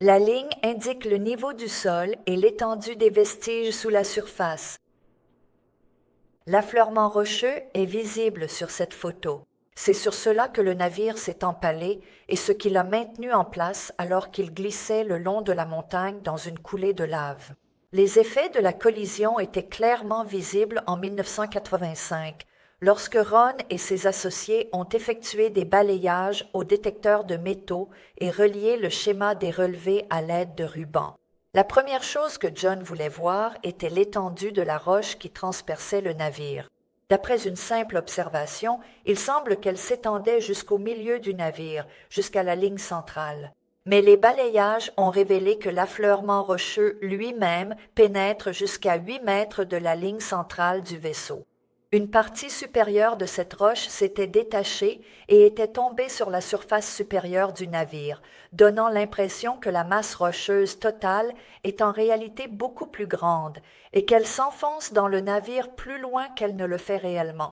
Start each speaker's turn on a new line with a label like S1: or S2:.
S1: La ligne indique le niveau du sol et l'étendue des vestiges sous la surface. L'affleurement rocheux est visible sur cette photo. C'est sur cela que le navire s'est empalé et ce qui l'a maintenu en place alors qu'il glissait le long de la montagne dans une coulée de lave. Les effets de la collision étaient clairement visibles en 1985, lorsque Ron et ses associés ont effectué des balayages au détecteur de métaux et relié le schéma des relevés à l'aide de rubans. La première chose que John voulait voir était l'étendue de la roche qui transperçait le navire. D'après une simple observation, il semble qu'elle s'étendait jusqu'au milieu du navire, jusqu'à la ligne centrale. Mais les balayages ont révélé que l'affleurement rocheux lui-même pénètre jusqu'à 8 mètres de la ligne centrale du vaisseau. Une partie supérieure de cette roche s'était détachée et était tombée sur la surface supérieure du navire, donnant l'impression que la masse rocheuse totale est en réalité beaucoup plus grande et qu'elle s'enfonce dans le navire plus loin qu'elle ne le fait réellement.